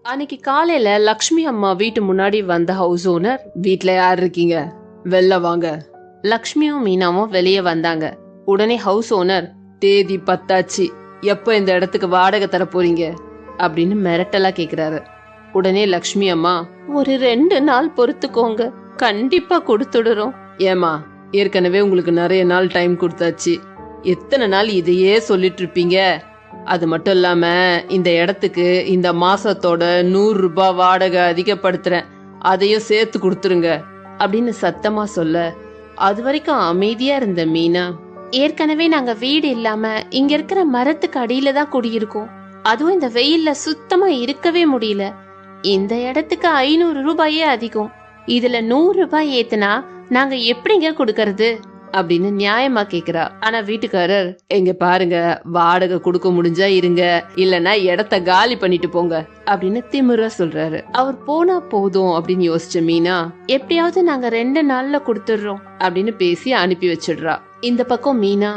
அன்னைக்கு காலையில லக்ஷ்மி அம்மா வீட்டு முன்னாடி வந்த ஹவுஸ் ஓனர், வீட்ல யார் இருக்கீங்க, வெளில வாங்க. லக்ஷ்மியும் மீனாவும் வெளியே வந்தாங்க. உடனே ஹவுஸ் ஓனர், தேதி பத்தாச்சு, எப்ப இந்த இடத்துக்கு வாடகை தர போறீங்க அப்படின்னு மிரட்டலா கேக்குறாரு. உடனே லக்ஷ்மி அம்மா, ஒரு 2 நாள் பொறுத்துக்கோங்க, கண்டிப்பா கொடுத்துடுறோம். ஏமா, ஏற்கனவே உங்களுக்கு நிறைய நாள் டைம் கொடுத்தாச்சு, எத்தனை நாள் இதையே சொல்லிட்டு இருப்பீங்க? அது மட்டும் இல்லாம இந்த இடத்துக்கு இந்த மாசத்தோட 100 ரூபாய் வாடகை அதிகப்படுத்துறேன், அதையும் சேர்த்து கொடுத்துருங்க அப்படின்னு சத்தமா சொல்ல, அது வரைக்கும் அமைதியா இருந்த மீனா, ஏற்கனவே நாங்க வீடு இல்லாம இங்க இருக்கிற மரத்துக்கு அடியில தான் குடியிருக்கோம், அதுவும் இந்த வெயில்ல சுத்தமா இருக்கவே முடியல, இந்த இடத்துக்கு 500 ரூபாயே அதிகம், இதுல 100 ரூபாய் ஏத்துனா நாங்க எப்படிங்க கொடுக்கறது அப்படின்னு நியாயமா கேக்குறா. ஆனா வீட்டுக்காரர், எங்க பாருங்க, வாடகை கொடுக்க முடிஞ்சா இருங்க, இல்லனா இடத்த காலி பண்ணிட்டு போங்க அப்படின்னு திமிரா சொல்றாரு. அவர் போனா போதும் அப்படின்னு யோசிச்ச மீனா, எப்படியாவது நாங்க 2 நாள்ல கொடுத்துடுறோம் அப்படின்னு பேசி அனுப்பி வச்சிடுறா. இந்த பக்கம் மீனா,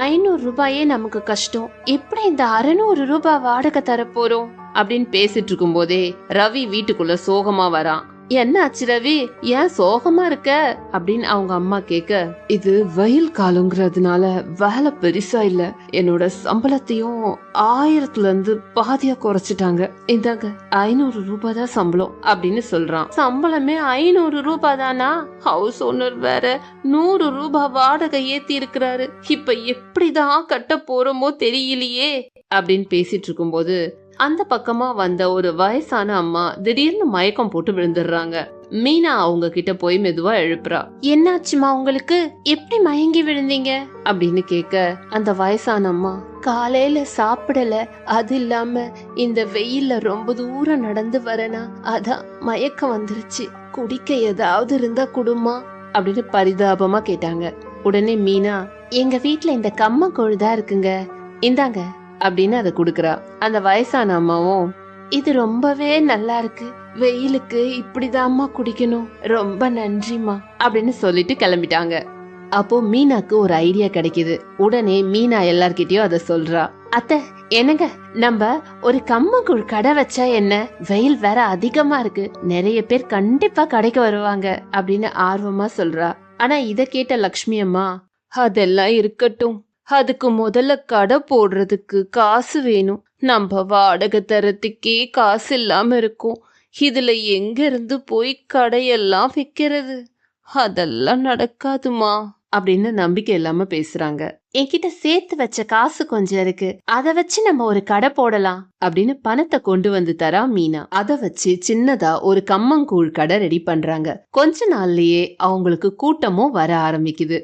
500 ரூபாயே நமக்கு கஷ்டம், எப்படி இந்த 600 ரூபாய் வாடகை தர போறோம் அப்படின்னு பேசிட்டு இருக்கும் போதே ரவி வீட்டுக்குள்ள சோகமா வரான். என்ன ஆச்சு ரவி, ஏன் சோகமா இருக்க அப்படின்னு அவங்க அம்மா கேக்க, இது வெயில் காலங்கிறதுனால வேலை பெருசா இல்ல, என்னோட சம்பளத்தையும் 1000ல இருந்து பாதியா குறைச்சிட்டாங்க, இந்தாங்க 500 ரூபாய் தான் சம்பளம் அப்படின்னு சொல்றான். சம்பளமே 500 ரூபாய் தானா? ஹவுஸ் ஓனர் வேற 100 ரூபாய் வாடகை ஏத்தி இருக்கிறாரு, இப்ப எப்படிதான் கட்ட போறோமோ தெரியலையே அப்படின்னு பேசிட்டு இருக்கும் போது அந்த பக்கமா வந்த ஒரு வயசான அம்மா திடீர்னு மயக்கம் போட்டு விழுந்துடுறாங்க. மீனா அவங்க கிட்ட போய் மெதுவா எழுப்புறா. என்னாச்சுமா உங்களுக்கு, எப்படி மயங்கி விழுந்தீங்க அப்படின்னு கேக்க, அந்த வயசான அம்மா, காலையில சாப்பிடல, அது இல்லாம இந்த வெயில்ல ரொம்ப தூரம் நடந்து வரனா, அதான் மயக்கம் வந்துருச்சு, குடிக்க ஏதாவது இருந்தா குடுமா அப்படின்னு பரிதாபமா கேட்டாங்க. உடனே மீனா, எங்க வீட்டுல இந்த கம்மங்கூழ் தான் இருக்குங்க, இந்தாங்க அப்படின்னு அதை குடுக்கறா. அந்த வயசான அம்மாவும், இது ரொம்பவே நல்லா இருக்கு, வெயிலுக்கு இப்படிதாம்மா குடிக்கணும், ரொம்ப நன்றிமா அப்படின்னு சொல்லிட்டு கிளம்பிட்டாங்க. அப்போ மீனாக்கு ஒரு ஐடியா கிடைக்குது. உடனே மீனா எல்லார்கிட்டயும் அதை சொல்றா. அத்தை, என்னங்க, நம்ம ஒரு கம்மங்கூழ் கடை வச்சா என்ன, வெயில் வேற அதிகமா இருக்கு, நிறைய பேர் கண்டிப்பா கடைக்கு வருவாங்க அப்படின்னு ஆர்வமா சொல்றா. ஆனா இத கேட்ட லக்ஷ்மி அம்மா, அதெல்லாம் இருக்கட்டும், அதுக்கு முதல்ல கடை போடுறதுக்கு காசு வேணும், நம்ம வாடகை தரத்துக்கே காசு இல்லாம இருக்கும், இதுல எங்க இருந்து போய் கடையெல்லாம் விக்கிறது, அதெல்லாம் நடக்காதுமா அப்படின்னு நம்பிக்கை இல்லாம பேசுறாங்க. என்கிட்ட சேர்த்து வச்ச காசு கொஞ்சம் இருக்கு, அத வச்சு நம்ம ஒரு கடை போடலாம் அப்படின்னு பணத்தை கொண்டு வந்து தரா மீனா. அத வச்சு சின்னதா ஒரு கம்மங்கூழ் கடை ரெடி பண்றாங்க. கொஞ்ச நாள்லயே அவங்களுக்கு கூட்டமும் வர ஆரம்பிக்குது.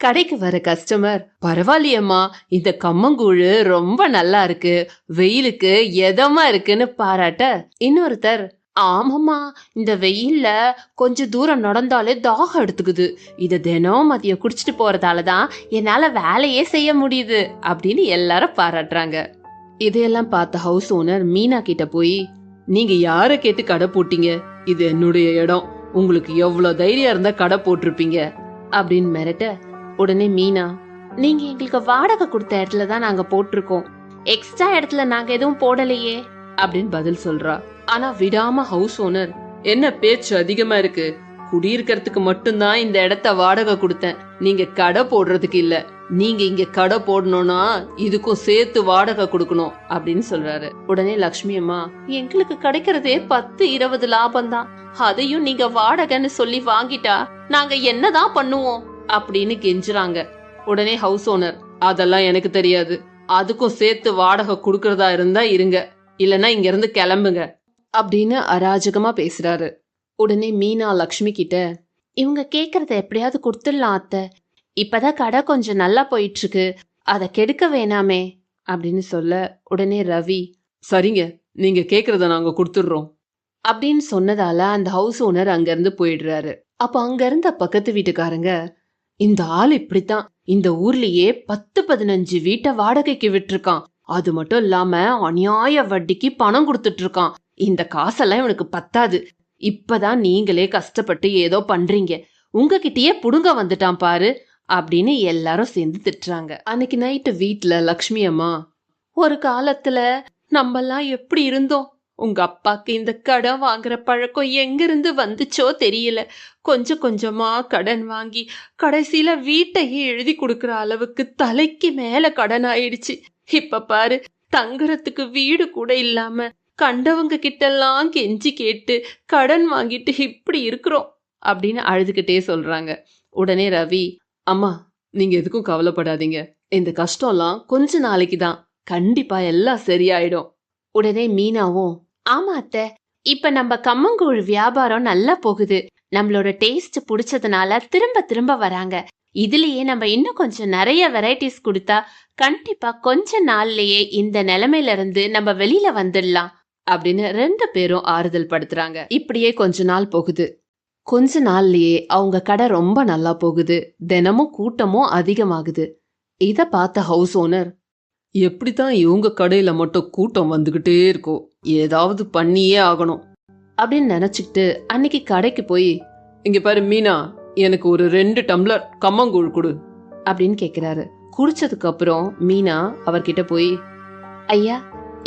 கடைக்கு வர கஸ்டமர், பரவாயில்லையம்மா, இந்த கம்மங்கூழு ரொம்ப நல்லா இருக்கு, வெயிலுக்கு எதமா இருக்குன்னு பாராட்ட, இன்னொருத்தர், ஆமாமா, இந்த வெயில்ல கொஞ்ச தூரம் நடந்தாலே தாகம் எடுத்துக்குது, இத தினம் மதியம் குடிச்சிட்டு போறதாலதான் என்னால வேலையே செய்ய முடியுது அப்படின்னு எல்லாரும் பாராட்டுறாங்க. இதையெல்லாம் பார்த்த ஹவுஸ் ஓனர் மீனா கிட்ட போய், நீங்க யார கேட்டு கடை போட்டீங்க, இது என்னுடைய இடம், உங்களுக்கு எவ்வளவு தைரியம் இருந்தா கடை போட்டிருப்பீங்க அப்படின்னு மிரட்ட, உடனே மீனா, நீங்க எங்களுக்கு வாடகை கொடுத்த இடத்துல தான் நாங்க போட்டிருக்கோம், எக்ஸ்ட்ரா இடத்துல நாங்க எதுவும் போடலையே அப்படின்னு பதில் சொல்றா. ஆனா விடாம ஹவுஸ் ஓனர், என்ன பேச்சு அதிகமா இருக்கு, குடியிருக்கிறதுக்கு மட்டும்தான் இந்த இடத்த வாடகை கொடுத்தேன், நீங்க கடை போடுறதுக்கு இல்ல, நீங்க இங்க கடை போடணும்னா இதுக்கும் சேர்த்து வாடகை கொடுக்கணும் அப்படின்னு சொல்றாரு. உடனே லக்ஷ்மி அம்மா, எங்களுக்கு கிடைக்கிறதே 10-20 லாபம் தான், அதையும் நீங்க வாடகைன்னு சொல்லி வாங்கிட்டா நாங்க என்னதான் பண்ணுவோம் அப்படின்னு கெஞ்சுறாங்க. உடனே ஹவுஸ் ஓனர், அதெல்லாம் எனக்கு தெரியாது, அதுக்கும் சேர்த்து வாடகை குடுக்கறதா இருந்தா இருங்க, இல்லனா இங்க இருந்து கிளம்புங்க அப்படின்னு அராஜகமா பேசுறாரு. உடனே மீனா லக்ஷ்மி கிட்ட, இவங்க கேக்குறத எப்படியாவது கொடுத்துடலாம் அத்தை, இப்பதான் கடை கொஞ்சம் நல்லா போயிட்டு இருக்கு, அத கெடுக்க வேணாமே அப்படின்னு சொல்ல, உடனே ரவி, சரிங்க, நீங்க கேக்குறத நாங்க கொடுத்துடுறோம் அப்படின்னு சொன்னதால அந்த ஹவுஸ் ஓனர் அங்க இருந்து போயிடுறாரு. அப்ப அங்க இருந்த பக்கத்து வீட்டுக்காரங்க, இந்த ஆள் இப்படித்தான் இந்த ஊர்லயே 10-15 வீட்டை வாடகைக்கு விட்டுருக்கான், அது மட்டும் இல்லாம அநியாய வட்டிக்கு பணம் கொடுத்துட்டு இருக்கான், இந்த காசெல்லாம் இவனுக்கு பத்தாது, இப்பதான் நீங்களே கஷ்டப்பட்டு ஏதோ பண்றீங்க, உங்ககிட்டயே புடுங்க வந்துட்டான் பாரு அப்படின்னு எல்லாரும் சேர்ந்து திட்டுறாங்க. அன்னைக்கு நைட்டு வீட்டுல லக்ஷ்மி அம்மா, ஒரு காலத்துல நம்மெல்லாம் எப்படி இருந்தோம், உங்க அப்பாக்கு இந்த கடன் வாங்குற பழக்கம் எங்கிருந்து வந்துச்சோ தெரியல. கொஞ்சம் கொஞ்சமா கடன் வாங்கி கடைசியில வீட்டையே எழுதி கொடுக்கற அளவுக்கு தலைக்கு மேல கடன் ஆயிடுச்சு. இப்ப பாரு, தங்குறதுக்கு வீடு கூட இல்லாம கண்டவங்க கிட்டெல்லாம் கெஞ்சி கேட்டு கடன் வாங்கிட்டு இப்படி இருக்கிறோம் அப்படின்னு அழுதுகிட்டே சொல்றாங்க. உடனே ரவி, அம்மா நீங்க எதுக்கும் கவலைப்படாதீங்க, இந்த கஷ்டம்லாம் கொஞ்ச நாளைக்கு தான், கண்டிப்பா எல்லாம் சரியாயிடும். உடனே மீனாவும், ஆமா அத்தை, இப்ப நம்ம கம்மங்கூழ் வியாபாரம் நல்லா போகுது, நம்மளோட டேஸ்ட் பிடிச்சதுனால திரும்ப திரும்ப வராங்க. இதுலயே நம்ம இன்னும் கொஞ்சம் நிறைய வெரைட்டிஸ் கொடுத்தா கண்டிப்பா கொஞ்ச நாள்லயே இந்த நிலைமையில இருந்து நம்ம வெளியில வந்துடலாம் அப்படின்னு 2 பேரும் ஆறுதல் படுத்துறாங்க. இப்படியே கொஞ்ச நாள் போகுது. கொஞ்ச நாள்லயே அவங்க கடை ரொம்ப நல்லா போகுது. தினமும் கூட்டமும் அதிகமாகுது. இத பார்த்த ஹவுஸ் ஓனர், எப்படித்தான் இவங்க கடையில மட்டும் கூட்டம் வந்துகிட்டே இருக்கும், ஏதாவது பண்ணியே ஆகணும் அப்படின்னு நினைச்சுக்கிட்டு அன்னைக்கு கடைக்கு போய், இங்க பாரு மீனா, எனக்கு ஒரு 2 டம்ளர் கம்மங்கூழ் கொடு அப்படின்னு கேக்குறாரு. குடிச்சதுக்கு அப்புறம் மீனா அவர்கிட்ட போய், ஐயா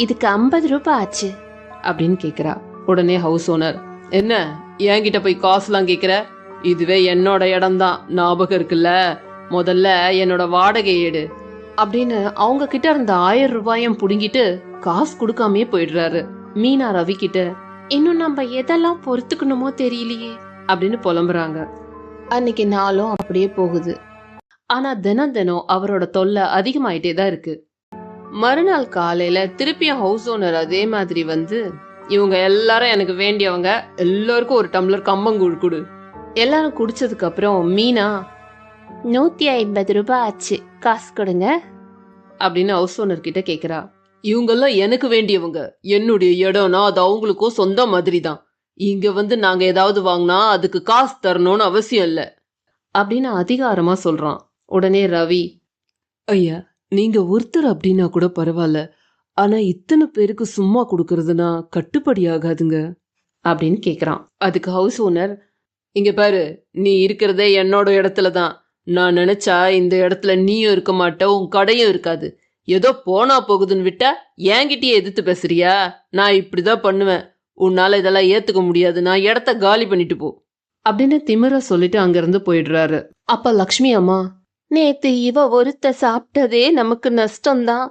இதுக்கு 50 ரூபாய் ஆச்சு அப்படின்னு கேக்குறா. உடனே ஹவுஸ் ஓனர், என்ன என்கிட்ட போய் காசுலாம் கேக்குற? இதுவே என்னோட இடம் தான், ஞாபகம் இருக்குல்ல, முதல்ல என்னோட வாடகை எடு அப்படின்னு அவங்க கிட்ட இருந்த 1000 ரூபாயும் புடுங்கிட்டு காசு கொடுக்காமயே போயிடுறாரு. மீனா ரவி கிட்ட, இன்னும் நம்ம எதெல்லாம் பொறுத்துக்கணுமோ தெரியலையே அப்படின்னு புலம்புறாங்க. அன்னைக்கு நாளும் அப்படியே போகுது. ஆனா தினம் தினம் அவரோட தொல்லை அதிகமாயிட்டே தான் இருக்கு. மறுநாள் காலையில திருப்பியும் ஹவுஸ் ஓனர் அதே மாதிரி வந்து, இவங்க எல்லாரும் எனக்கு வேண்டியவங்க, எல்லாருக்கும் ஒரு டம்ளர் கம்மங்கூழ் கொடு. எல்லாரும் குடிச்சதுக்கு அப்புறம் மீனா, 150 ரூபாய் ஆச்சு, காசு கொடுங்க அப்படின்னு ஹவுஸ் ஓனர் கிட்ட கேக்குறா. இவங்கெல்லாம் எனக்கு வேண்டியவங்க, என்னுடைய இடம்னா அது அவங்களுக்கும் சொந்த மாதிரி தான், இங்க வந்து நாங்க ஏதாவது வாங்கினா அதுக்கு காசு தரணும்னு அவசியம் இல்ல அப்படின்னு அதிகாரமா சொல்றான். உடனே ரவி, ஐயா நீங்க ஒருத்தர் அப்படின்னா கூட பரவாயில்ல, ஆனா இத்தனை பேருக்கு சும்மா கொடுக்கறதுனா கட்டுப்படி ஆகாதுங்க அப்படின்னு கேக்குறான். அதுக்கு ஹவுஸ் ஓனர், இங்க பாரு, நீ இருக்கிறதே என்னோட இடத்துல தான், நான் நினைச்சா இந்த இடத்துல நீயும் இருக்க மாட்ட, உன் கடையும் இருக்காது, ஏதோ போனா போகுதுன்னு விட்டா என்கிட்டயே எதிர்த்து பேசுறியா? நான் இப்படிதான் பண்ணுவேன், உன்னால இதெல்லாம் ஏத்துக்க முடியாது, நான் இடத்த காலி பண்ணிட்டு போ அப்படின்னு திமிர சொல்லிட்டு அங்கிருந்து போயிடுறாரு. அப்ப லக்ஷ்மி அம்மா, நேத்து இவ ஒருத்த சாப்பிட்டதே நமக்கு நஷ்டம்தான்,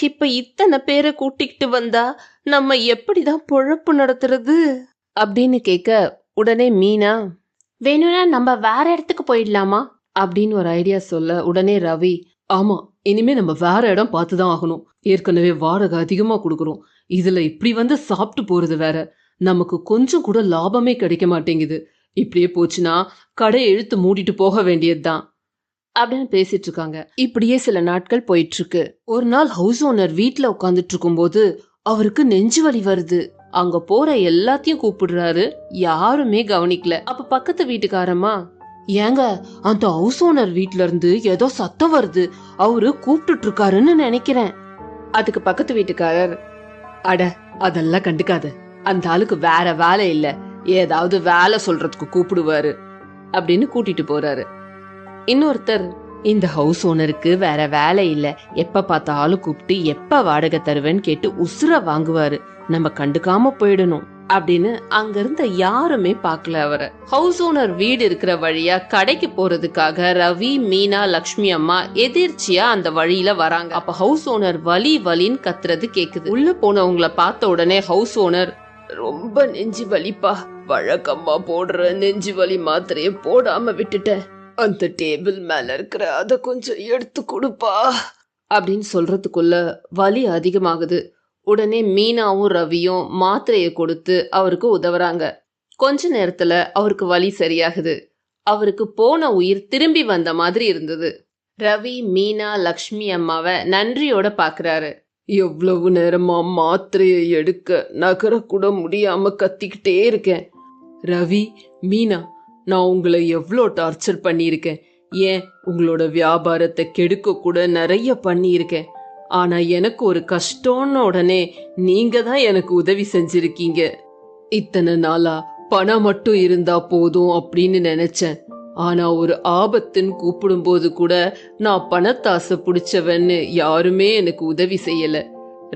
இப்ப இத்தனை பேரை கூட்டிக்கிட்டு வந்தா நம்ம எப்படிதான் பொழப்பு நடத்துறது அப்படின்னு கேட்க, உடனே மீனா, வேணும்னா நம்ம வேற இடத்துக்கு போயிடலாமா அப்படின்னு ஒரு ஐடியா சொல்ல, உடனே ரவி, ஆமா இனிமே நம்ம வேற இடம் பார்த்துதான் ஆகணும், ஏற்கனவே வாடகை அதிகமா கொடுக்கறோம், இதுல இப்படி வந்து சாப்பிட்டு போறது வேற, நமக்கு கொஞ்சம் கூட லாபமே கிடைக்க மாட்டேங்குது, இப்படியே போச்சுன்னா கடை இழுத்து மூடிட்டு போக வேண்டியதுதான் அப்படின்னு பேசிட்டு இருக்காங்க. இப்படியே சில நாட்கள் போயிட்டு இருக்கு. ஒரு நாள் ஹவுஸ் ஓனர் வீட்டுல உட்காந்துட்டு இருக்கும் போது அவருக்கு நெஞ்சு வலி வருது. அங்க போற எல்லாத்தையும் கூப்பிடுறாரு, யாருமே கவனிக்கல. அப்ப பக்கத்து வீட்டுக்காரமா, ஏங்க அந்த ஹவுஸ் ஓனர் வீட்ல இருந்து ஏதோ சத்தம் வருது, அவரு கூப்பிட்டு இருக்காருன்னு நினைக்கிறேன். அதுக்கு பக்கத்து வீட்டுக்காரர், அட அதெல்லாம் கண்டுக்காத, அந்த ஆளுக்கு வேற வேலை இல்ல, ஏதாவது வேலை சொல்றதுக்கு கூப்பிடுவாரு அப்படின்னு கூட்டிட்டு போறாரு. இன்னொருத்தர், இந்த ஹவுஸ் ஓனருக்கு வேற வேலை இல்ல, எப்ப பார்த்தாலும் கூப்பிட்டு எப்ப வாடகை தருவேன்னு கேட்டு உசுர வாங்குவாரு, நம்ம கண்டுக்காம போயிடணும் அப்படின்னு அங்க இருந்த யாருமே பாக்கல அவரை. ஹவுஸ் ஓனர் வீடு இருக்கிற வழியா கடைக்கு போறதுக்காக ரவி, மீனா, லக்ஷ்மி அம்மா எதிர்ச்சியா அந்த வழியில வராங்க. அப்ப ஹவுஸ் ஓனர் வலி வலின்னு கத்துறது கேக்குது. உள்ள போனவங்கள பார்த்த உடனே ஹவுஸ் ஓனர், ரொம்ப நெஞ்சு வலிப்பா, வழக்கம்மா போடுற நெஞ்சு வலி மாத்திரைய போடாம விட்டுட்டேன், அந்த டேபிள் மேல இருக்கிற அத கொஞ்சம் எடுத்து கொடுப்பா அப்படின்னு சொல்றதுக்குள்ள வலி அதிகமாகுது. உடனே மீனாவும் ரவியும் மாத்திரையை கொடுத்து அவருக்கு உதவுறாங்க. கொஞ்ச நேரத்துல அவருக்கு வலி சரியாகுது. அவருக்கு போன உயிர் திரும்பி வந்த மாதிரி இருந்தது. ரவி, மீனா, லக்ஷ்மி அம்மாவை நன்றியோட பாக்குறாரு. எவ்வளவு நேரமா மாத்திரையை எடுக்க நகர கூட முடியாம கத்திக்கிட்டே இருக்கேன். ரவி, மீனா, நான் உங்களை எவ்வளோ டார்ச்சர் பண்ணியிருக்கேன், ஏன் உங்களோட வியாபாரத்தை கெடுக்க கூட நிறைய பண்ணியிருக்கேன், ஆனா எனக்கு ஒரு கஷ்டம்னு உடனே நீங்க தான் எனக்கு உதவி செஞ்சிருக்கீங்க. இத்தனை நாளா பணம் மட்டும் இருந்தா போதும் அப்படின்னு நினைச்சேன், ஆனா ஒரு ஆபத்துன்னு கூப்பிடும் போது கூட நான் பணத்தாசை பிடிச்சவன்னு யாருமே எனக்கு உதவி செய்யல.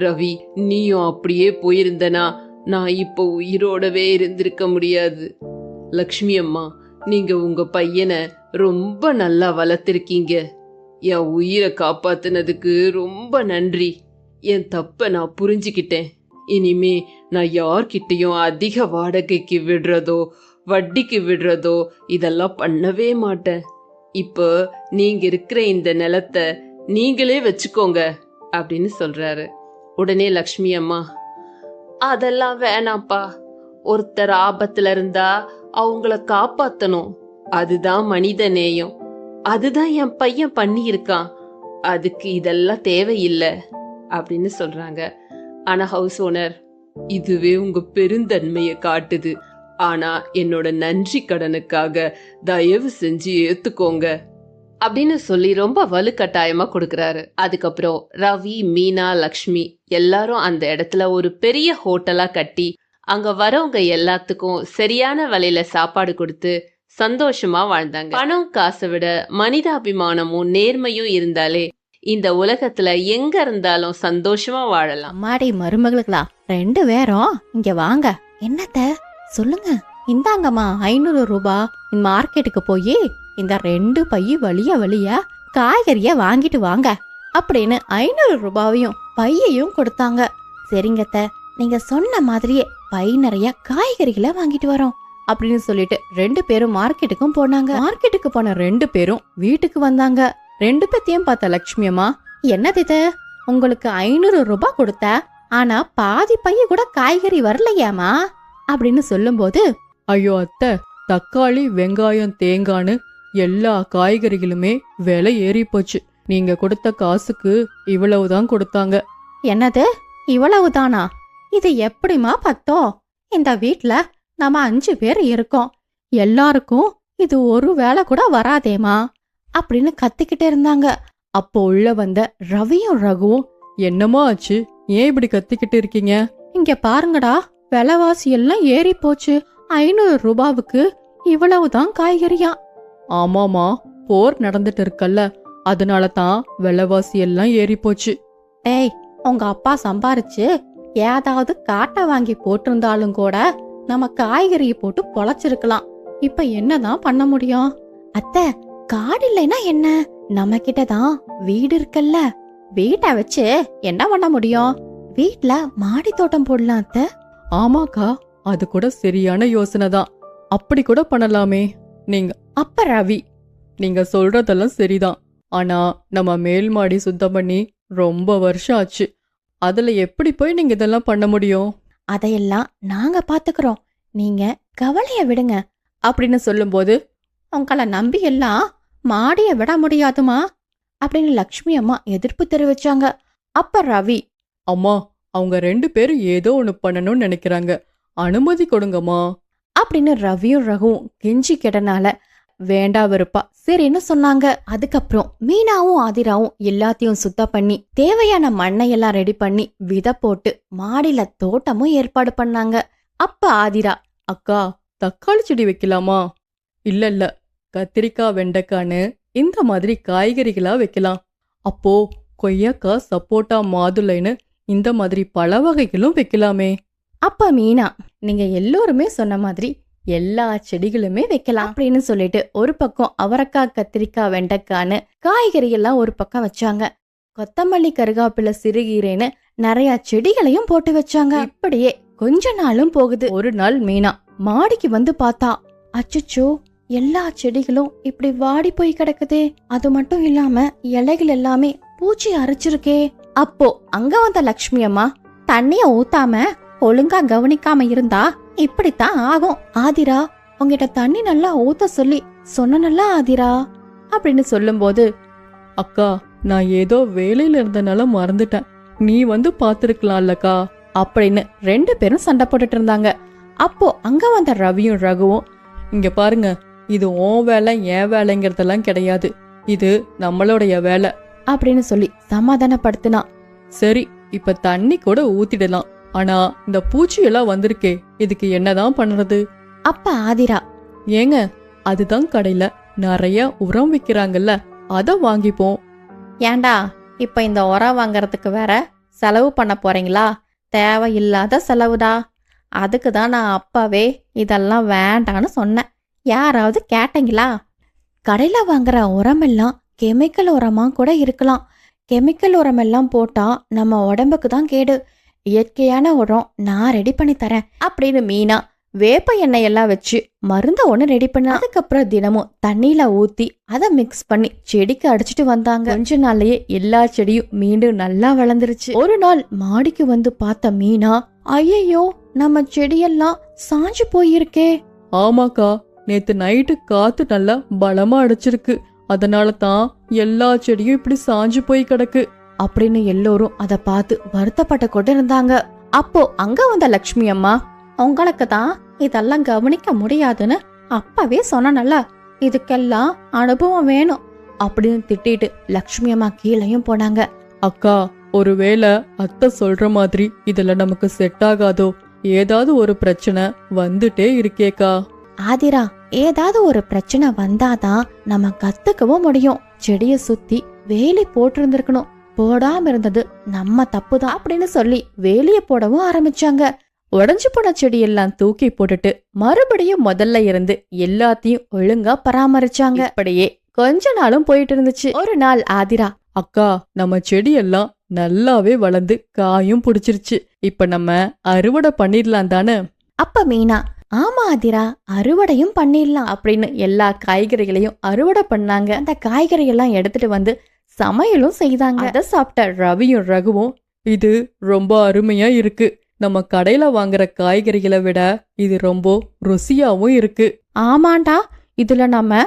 ரவி, நீயும் அப்படியே போயிருந்தனா நான் இப்போ உயிரோடவே இருந்திருக்க முடியாது. லக்ஷ்மி அம்மா, நீங்க உங்க பையனை ரொம்ப நல்லா வளர்த்திருக்கீங்க. என் உயிரை காப்பாத்துனதுக்கு ரொம்ப நன்றி. என் தப்ப நான் புரிஞ்சுக்கிட்டேன். இனிமே நான் யார்கிட்டயும் அதிக வாடகைக்கு விடுறதோ வட்டிக்கு விடுறதோ இதெல்லாம் பண்ணவே மாட்டேன். இப்போ நீங்க இருக்கிற இந்த நிலத்தை நீங்களே வச்சுக்கோங்க அப்படின்னு சொல்றாரு. உடனே லக்ஷ்மி அம்மா, அதெல்லாம் வேணாம்ப்பா. ஒருத்தர் ஆபத்துல இருந்தா அவங்கள காப்பாத்தணும். அதுதான் மனித நேயம். அதுதான் என் பையன் பண்ணியிருக்கான். அதுக்கு இதெல்லாம் தேவையில்லை அப்படின்னு சொல்றாங்க. ஆனா ஹவுஸ் ஓனர், இதுவே உங்க பெருந்தன்மைய காட்டுது. ஆனா என்னோட நன்றி கடனுக்காக தயவு செஞ்சு ஏத்துக்கோங்க அப்படின்னு சொல்லி ரொம்ப வலுக்கட்டாயமா கொடுக்கறாரு. அதுக்கப்புறம் ரவி, மீனா, லக்ஷ்மி எல்லாரும் அந்த இடத்துல ஒரு பெரிய ஹோட்டலா கட்டி அங்க வரவங்க எல்லாத்துக்கும் சரியான விலையில சாப்பாடு கொடுத்து சந்தோஷமா வாழ்ந்தாங்க. பணம் காசை விட மனிதாபிமானமும் நேர்மையும் இருந்தாலே இந்த உலகத்துல எங்க இருந்தாலும் சந்தோஷமா வாழலாம். அம்மாடி மருமகளுங்களா, 2 பேரும் இங்க வாங்க. என்னத்த சொல்லுங்க. இந்தாங்கம்மா 500 ரூபாய். மார்க்கெட்டுக்கு போய் இந்த 2 பை வழியா காய்கறிய வாங்கிட்டு வாங்க அப்படின்னு 500 ரூபாவையும் பையையும் கொடுத்தாங்க. சரிங்கத்த, நீங்க சொன்ன மாதிரியே பை நிறைய காய்கறிகளை வாங்கிட்டு வரோம் அப்படின்னு சொல்லிட்டு 2 பேரும் மார்க்கெட்டுக்கும் போனாங்க. மார்க்கெட்டுக்கு போன 2 பேரும் வீட்டுக்கு வந்தாங்க. 2 பேத்தையும் பார்த்த லட்சுமி அம்மா, என்னது உங்களுக்கு 500 ரூபாய் கொடுத்த, ஆனா பாதி பைய கூட காய்கறி வரலையாமா அப்படின்னு சொல்லும் போது, ஐயோ அத்தை, தக்காளி, வெங்காயம், தேங்கான்னு எல்லா காய்கறிகளுமே விலை ஏறி போச்சு. நீங்க கொடுத்த காசுக்கு இவ்வளவுதான் கொடுத்தாங்க. என்னது இவ்வளவுதானா? இது எப்படிமா பத்தோம்? இந்த வீட்ல நம்ம 5 பேர் இருக்கோம். எல்லாருக்கும் இது ஒரு வேளை கூட வராதேமா அப்படின்னு கத்திக்கிட்டே இருந்தாங்க. அப்போ உள்ள வந்த ரவியும் ரகுவும், என்னமா ஆச்சு? ஏன் இப்படி கத்திக்கிட்டு இருக்கீங்க? இங்க பாருங்கடா, விலைவாசி எல்லாம் ஏறி போச்சு. 500 ரூபாவுக்கு இவ்வளவுதான் காய்கறியா? ஆமாமா, போர் நடந்துட்டு இருக்கல்ல, அதனால தான் விலைவாசி எல்லாம் ஏறி போச்சு. டேய், உங்க அப்பா சம்பாரிச்சு ஏதாவது காட்டை வாங்கி போட்டிருந்தாலும் கூட நம்ம காய்கறிய போட்டு பொழைச்சிருக்கலாம். இப்ப என்னதான் பண்ண முடியும்? அத்தை, காடு இல்லைன்னா என்ன, நம்ம கிட்டதான் வீடு இருக்குல்ல, வீட்டை வச்சு என்ன பண்ண முடியும்? வீட்ல மாடி தோட்டம் போடலாம் அத்தை. ஆமாக்கா, அது கூட சரியான யோசனை தான். அப்படி கூட பண்ணலாமே. நீங்க அப்ப ரவி, நீங்க சொல்றதெல்லாம் சரிதான். ஆனா நம்ம மேல் மாடி சுத்தம் பண்ணி ரொம்ப வருஷம் ஆச்சு. அதுல எப்படி போய் நீங்க இதெல்லாம் பண்ண முடியும்? அதையெல்லாம் நாங்க பாத்துக்கிறோம், நீங்க கவலைய விடுங்க அப்படின்னு சொல்லும்போது, உங்களை நம்பி எல்லாம் மாடிய விட முடியாதுமா அப்படின்னு லக்ஷ்மி அம்மா எதிர்ப்பு தெரிவிச்சாங்க. அப்ப ரவி, அம்மா, அவங்க 2 பேரும் ஏதோ ஒண்ணு பண்ணணும்னு நினைக்கிறாங்க, அனுமதி கொடுங்கம்மா அப்படின்னு ரவியும் ரகுவும் கெஞ்சி கிடனால வேண்டா வெறுப்பா சரின்னு சொன்னாங்க. அதுக்கப்புறம் மீனாவும் ஆதிராவும் எல்லாத்தையும் சுத்தம் பண்ணி தேவையான மண்ணையெல்லாம் ரெடி பண்ணி விதை போட்டு மாடியில தோட்டமும் ஏற்பாடு பண்ணாங்க. அப்ப ஆதிரா, அக்கா, தக்காளி செடி வைக்கலாமா? இல்ல, கத்திரிக்காய், வெண்டைக்கான்னு இந்த மாதிரி காய்கறிகளா வைக்கலாம். அப்போ கொய்யாக்காய், சப்போட்டா, மாதுளைன்னு இந்த மாதிரி பழ வகைகளும் வைக்கலாமே. அப்ப மீனா, நீங்க எல்லோருமே சொன்ன மாதிரி எல்லா செடிகளுமே வைக்கலாம் அப்படின்னு சொல்லிட்டு ஒரு பக்கம் அவரைக்காய், கத்திரிக்காய், வெண்டைக்கான்னு காய்கறி எல்லாம் ஒரு பக்கம் வச்சாங்க. கொத்தமல்லி, கருகாப்பிலை, சிறுகீரைன்னு நிறைய செடிகளையும் போட்டு வச்சாங்க. இப்படியே கொஞ்ச நாளும் போகுது. ஒரு நாள் மீனா மாடிக்கு வந்து பார்த்தா, அச்சச்சோ, எல்லா செடிகளும் இப்படி வாடி போய் கிடக்குதே, அது மட்டும் இல்லாம இலைகள் எல்லாமே பூச்சி அரைச்சிருக்கே. அப்போ அங்க வந்த லக்ஷ்மி அம்மா, தண்ணிய ஊத்தாம ஒழுங்கா கவனிக்காம இருந்தா இப்படித்தான் ஆகும். ஆதிரா, உங்ககிட்ட தண்ணி நல்லா ஊத்த சொல்லி சொன்னனல்ல ஆதிரா அப்படின்னு சொல்லும் போது, அக்கா, நான் ஏதோ வேலையில இருந்தனால மறந்துட்டேன், நீ வந்து பாத்துருக்கலாம்லக்கா அப்படின்னு 2 பேரும் சண்டை போட்டுட்டு இருந்தாங்க. அப்போ அங்க வந்த ரவியும் ரகுவும், இங்க பாருங்க, இது உன் வேலை என் வேலைங்கிறதெல்லாம் கிடையாது, இது நம்மளுடைய வேலை அப்படின்னு சொல்லி சமாதானப்படுத்தினா. சரி, இப்ப தண்ணி கூட ஊத்திடலாம். ஆனா இந்த பூச்சி எல்லாம் வந்திருக்கே, இதுக்கு என்னதான் பண்றது? அப்ப ஆதிரா, ஏங்க, அதுதான் கடையில நிறைய உரம் விக்கிறாங்கல்ல, அத வாங்கிப்போம். ஏண்டா இப்ப இந்த உரம் வாங்கறதுக்கு வேற செலவு பண்ண போறீங்களா? தேவையில்லாத செலவுடா. அதுக்கு தான் நான் அப்பவே இதெல்லாம் வேண்டான்னு சொன்னேன். யாராவது கேட்டீங்களா? கடையில வாங்குற உரமெல்லாம் கெமிக்கல் உரமா கூட இருக்கலாம். கெமிக்கல் உரமெல்லாம் போட்டா நம்ம உடம்புக்கு தான் கேடு. இயற்கையான உரம் நான் ரெடி பண்ணி தரேன் அப்படின்னு மீனா வேப்ப எண்ணெய் எல்லாம் வச்சு மருந்த ஒண்ணு ரெடி பண்ண. அதுக்கப்புறம் தினமும் தண்ணியில ஊத்தி அதை மிக்ஸ் பண்ணி செடிக்கு அடிச்சிட்டு வந்தாங்க. கொஞ்ச நாள்லயே எல்லா செடியும் மீண்டும் நல்லா வளர்ந்துருச்சு. ஒரு நாள் மாடிக்கு வந்து பார்த்த மீனா, ஐயோ நம்ம செடியெல்லாம் சாஞ்சு போயிருக்கே. ஆமாக்கா, நேத்து நைட்டு காத்து நல்லா பலமா அடிச்சிருக்கு. அதனால தான் எல்லா செடியும் இப்படி சாஞ்சு போய் கிடக்கு அப்படின்னு எல்லோரும் அதை பார்த்து வருத்தப்பட்டு கொண்டு இருந்தாங்க. அப்போ அங்க வந்த லக்ஷ்மி அம்மா, உங்களுக்கு தான் இதெல்லாம் கவனிக்க முடியாதுன்னு அப்பவே சொன்னல, இதுக்கெல்லாம் அனுபவம் வேணும் அப்படின்னு திட்டிட்டு லக்ஷ்மி அம்மா கீழையும் போனாங்க. அக்கா, ஒருவேளை அத்தை சொல்ற மாதிரி இதுல நமக்கு செட் ஆகாதோ? ஏதாவது ஒரு பிரச்சனை வந்துட்டே இருக்கேக்கா. ஆதிரா, ஏதாவது ஒரு பிரச்சனை வந்தாதான் நம்ம கத்துக்கவும் முடியும். செடிய சுத்தி வேலி போட்டிருந்திருக்கணும், போடாம இருந்தது நம்ம தப்புதான் அப்படின்னு சொல்லி வேலிய போடவும் ஆரம்பிச்சாங்க. உடஞ்சு போன செடியெல்லாம் தூக்கி போட்டுட்டு மறுபடியும் முதல்ல இருந்து எல்லாத்தையும் ஒழுங்கா பராமரிச்சாங்க. அப்படியே கொஞ்ச நாளும் போயிட்டு இருந்துச்சு. ஒரு நாள் ஆதிரா, அக்கா, நம்ம செடியெல்லாம் நல்லாவே வளர்ந்து காயும் புடிச்சிருச்சு. இப்ப நம்ம அறுவடை பண்ணிடலாம் தானே? அப்ப மீனா, ஆமா ஆதிரா, அறுவடையும் பண்ணிடலாம் அப்படின்னு எல்லா காய்கறிகளையும் அறுவடை பண்ணாங்க. அந்த காய்கறி எல்லாம் எடுத்துட்டு வந்து சமையலும் செய்தாங்க. அதை சாப்பிட்ட ரவியும் ரகுவும், இது ரொம்ப அருமையா இருக்கு. நம்ம கடையில வாங்குற காய்கறிகளை விட இது ரொம்ப ருசியாவும் இருக்கு. ஆமாண்டா, இதுல நம்ம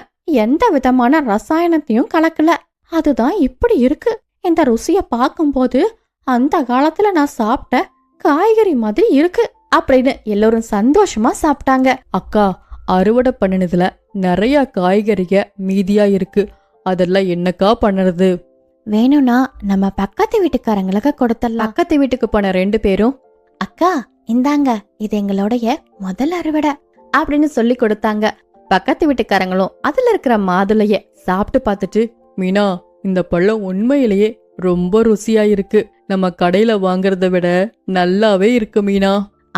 எந்த விதமான ரசாயனத்தையும் கலக்கல, அதுதான் இப்படி இருக்கு. இந்த ருசிய பார்க்கும்போது அந்த காலத்துல நான் சாப்பிட்ட காய்கறி மாதிரி இருக்கு அப்படின்னு எல்லோரும் சந்தோஷமா சாப்பிட்டாங்க. அக்கா, அறுவடை பண்ணினதுல நிறைய காய்கறிக மீதியா இருக்கு. அதெல்லாம் என்னக்கா பண்ணுறது? வேணும்னா நம்ம பக்கத்து வீட்டுக்காரங்களுக்கு கொடுத்துடலாம். பக்கத்து வீட்டுக்கு போன 2 பேரும், அக்கா இந்தாங்க, இது எங்களுடைய முதல் அறுவடை அப்படின்னு சொல்லி கொடுத்தாங்க. பக்கத்து வீட்டுக்காரங்களும் அதுல இருக்கிற மாதுளைய சாப்பிட்டு பார்த்துட்டு, மீனா, இந்த பழம் உண்மையிலேயே ரொம்ப ருசியா இருக்கு. நம்ம கடையில வாங்குறத விட நல்லாவே இருக்கு மீனா.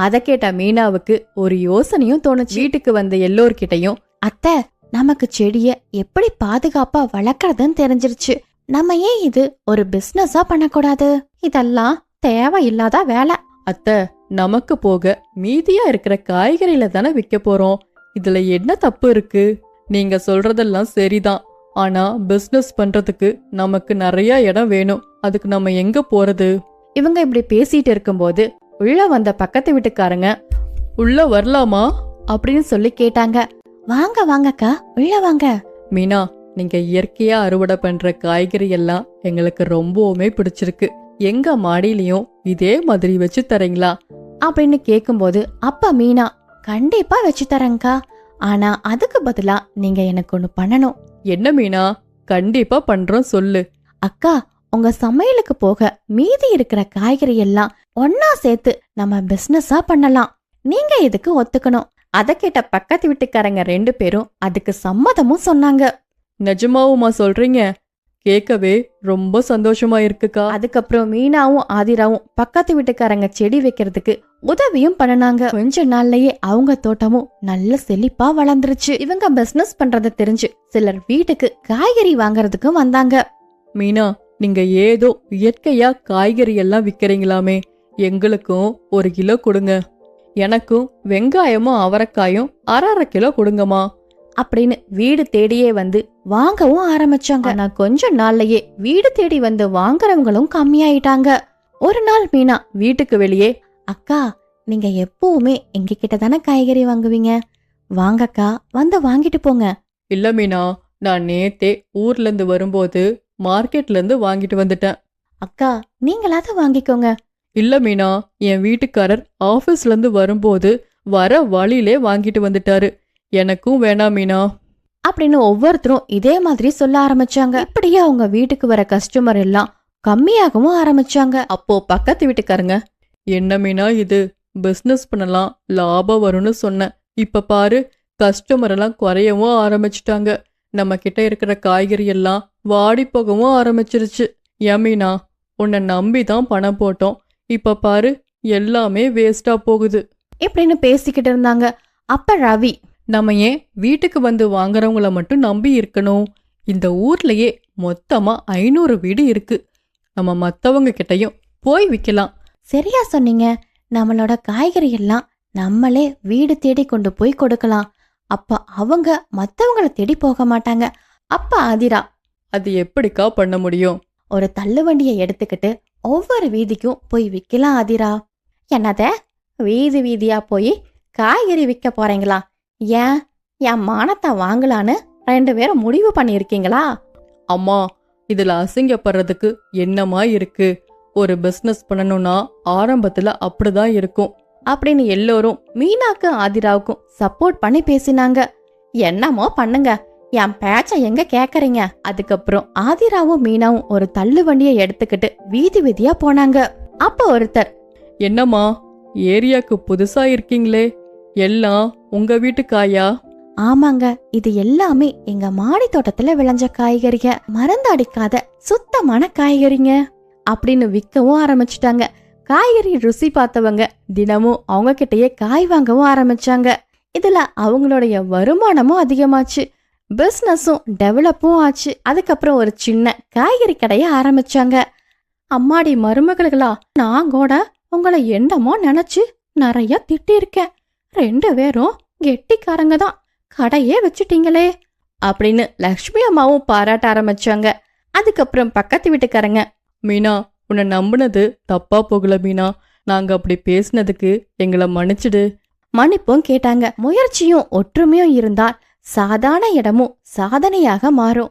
அத கேட்ட மீனாவுக்கு ஒரு யோசனையும் தோணுச்சு. வீட்டுக்கு வந்த எல்லோர்கிட்டையும், அத்தை, நமக்கு செடிய எப்படி பாதுகாப்பா வளர்க்கறதுன்னு தெரிஞ்சிருச்சு. நம்ம ஏன் இது ஒரு பிசினஸா பண்ணக்கூடாது? இதெல்லாம் தேவையில்லாத வேலை. அத்தை, நமக்கு போக மீதியா இருக்கிற காய்கறியில தானே விற்க போறோம். இதுல என்ன தப்பு இருக்கு? நீங்க சொல்றதெல்லாம் சரிதான். ஆனா பிசினஸ் பண்றதுக்கு நமக்கு நிறைய இடம் வேணும். அதுக்கு நம்ம எங்க போறது? இவங்க இப்படி பேசிட்டு இருக்கும்போது உள்ள வந்த பக்கத்து வீட்டுக்காரங்க, உள்ள வரலாமா அப்படின்னு சொல்லி கேட்டாங்க. வாங்க வாங்கக்கா, உள்ள வாங்க. மீனா, நீங்க இயற்கையா அறுவடை பண்ற காய்கறி எல்லாம் எங்களுக்கு ரொம்பவுமே பிடிச்சிருக்கு. எங்க மாடியிலயும் இதே மாதிரி வச்சு தரீங்களா அப்படின்னு கேக்கும்போது, அப்ப மீனா, கண்டிப்பா வச்சு தரேங்கா. ஆனா அதுக்கு பதிலா நீங்க எனக்கு ஒண்ணு பண்ணணும். என்ன மீனா? கண்டிப்பா பண்றோம், சொல்லு. அக்கா, உங்க சமையலுக்கு போக மீதி இருக்கிற காய்கறி எல்லாம் ஒன்னா சேர்த்து நம்ம பிசினஸா பண்ணலாம். நீங்க இதுக்கு ஒத்துக்கணும். அத கேட்ட பக்கத்து வீட்டுக்காரங்க 2 பேரும் அதுக்கு சம்மதமும் சொன்னாங்க. நிஜமாவுமா சொல்றீங்க? கேட்கவே ரொம்ப சந்தோஷமா இருக்குக்கா. அதுக்கப்புறம் மீனாவும் ஆதிராவும் பக்கத்து வீட்டுக்காரங்க செடி வைக்கிறதுக்கு உதவியும் பண்ணனாங்க. கொஞ்ச நாள்லயே அவங்க தோட்டமும் நல்ல செழிப்பா வளர்ந்துருச்சு. இவங்க பிசினஸ் பண்றத தெரிஞ்சு சிலர் வீட்டுக்கு காய்கறி வாங்கறதுக்கும் வந்தாங்க. மீனா, நீங்க ஏதோ இயற்கையா காய்கறி எல்லாம் விக்கிறீங்களாமே, எங்களுக்கும் 1 கிலோ கொடுங்க. எனக்கும் வெங்காயமும் அவரைக்காயும் 1/2 கிலோ கொடுங்கம்மா அப்படின்னு வீடு தேடியே வந்து வாங்கவும் ஆரம்பிச்சாங்க. ஆனா கொஞ்ச நாள்லயே வீடு தேடி வந்து வாங்குறவங்களும் கம்மியாயிட்டாங்க. ஒரு நாள் மீனா வீட்டுக்கு வெளியே, அக்கா, நீங்க எப்பவுமே எங்க கிட்ட தானே காய்கறி வாங்குவீங்க, வாங்கக்கா, வந்து வாங்கிட்டு போங்க. இல்ல மீனா, நான் நேத்தே ஊர்ல இருந்து வரும்போது மார்க்கெட்ல இருந்து வாங்கிட்டு வந்துட்டேன். அக்கா, நீங்களாவது வாங்கிக்கோங்க. இல்ல மீனா, என் வீட்டுக்காரர் ஆபீஸ்ல இருந்து வரும்போது வர வழியிலே வாங்கிட்டு வந்துட்டாரு. எனக்கும் வேணாம் மீனா அப்படின்னு ஒவ்வொருத்தரும் இதே மாதிரி சொல்ல ஆரம்பிச்சாங்க. இப்படியே அவங்க வீட்டுக்கு வர கஸ்டமர் எல்லாம் கம்மியாகவும் ஆரம்பிச்சாங்க. அப்போ பக்கத்து வீட்டுக்காரங்க, என்ன மீனா இது, பிசினஸ் பண்ணலாம், லாபம் வரும்னு சொன்னேன். இப்ப பாரு, கஸ்டமர் எல்லாம் குறையவும் ஆரம்பிச்சிட்டாங்க. நம்ம கிட்ட இருக்கிற காய்கறி எல்லாம் வாடி போகவும் ஆரம்பிச்சிருச்சு. ஏன் மீனா, உன்னை நம்பி தான் பணம் போட்டோம். இப்ப பாரு, எல்லாமே வேஸ்டா போகுது. இப்படின்னு பேசிக்கிட்டு இருந்தாங்க. அப்ப ரவி, நம்ம ஏன் வீட்டுக்கு வந்து வாங்குறவங்கள மட்டும் நம்பி இருக்கணும்? இந்த ஊர்லயே மொத்தமா 500 வீடு இருக்கு. நம்ம மத்தவங்க கிட்டயும் போய் விக்கலாம். சரியா சொன்னீங்க. நம்மளோட காய்கறி எல்லாம் நம்மளே வீடு தேடி கொண்டு போய் கொடுக்கலாம். அப்ப அவங்க மத்தவங்கள தேடி போக மாட்டாங்க. அப்ப ஆதிரா, அது எப்படிக்கா பண்ண முடியும்? ஒரு தள்ளுவண்டியை எடுத்துக்கிட்டு ஒவ்வொரு வீதிக்கும் போய் விக்கலாம் ஆதிரா. என்னத வீதி வீதியா போய் காய்கறி விற்க போறீங்களா? ஏன் என் மானத்தை வாங்கலான்னு 2 பேரும் முடிவு பண்ணியிருக்கீங்களா? அம்மா, இதுல அசிங்கப்படுறதுக்கு என்னமா இருக்கு? ஒரு பிசினஸ் பண்ணணும்னா ஆரம்பத்துல அப்படிதான் இருக்கும் அப்படின்னு எல்லோரும் மீனாக்கும் ஆதிராவுக்கும் சப்போர்ட் பண்ணி பேசினாங்க. என்னமோ பண்ணுங்க, என் பேச்ச எங்க கேக்குறீங்க? அதுக்கப்புறம் ஆதிராவும் மீனாவும் ஒரு தள்ளு வண்டியை எடுத்துக்கிட்டு வீதி வீதியா போனாங்க. அப்ப ஒருத்தர், என்னம்மா, ஏரியாக்கு புதுசா இருக்கீங்களே, எல்லாம் உங்க வீட்டு காயா? ஆமாங்க, இது எல்லாமே எங்க மாடி தோட்டத்துல விளைஞ்ச காய்கறிக, மருந்து அடிக்காத சுத்தமான காய்கறிங்க அப்படின்னு விற்கவும் ஆரம்பிச்சுட்டாங்க. காய்கறி ருசி பார்த்தவங்க தினமும் அவங்க கிட்டயே காய் வாங்கவும் ஆரம்பிச்சாங்க. இதுல அவங்களுடைய வருமானமும் அதிகமாச்சு, பிசினஸும் டெவலப்பும் ஆச்சு. அதுக்கப்புறம் ஒரு சின்ன காய்கறி கடைய ஆரம்பிச்சாங்க. அம்மாடி மருமகளா, நான் கூட உங்களை என்னமோ நினைச்சு நிறைய திட்டிருக்கேன். 2 பேரும் கெட்டிக்காரங்க தான், கடையே வச்சுட்டீங்களே அப்படின்னு லக்ஷ்மி அம்மாவும் பாராட்ட ஆரம்பிச்சாங்க. அதுக்கப்புறம் பக்கத்து வீட்டுக்காரங்க, மீனா, உன்னை நம்பினது தப்பா போகல மீனா. நாங்க அப்படி பேசினதுக்கு எங்களை மன்னிச்சிடு. மன்னிப்பும் கேட்டாங்க. முயற்சியும் ஒற்றுமையும் இருந்தால் சாதாரண இடமும் சாதனையாக மாறும்.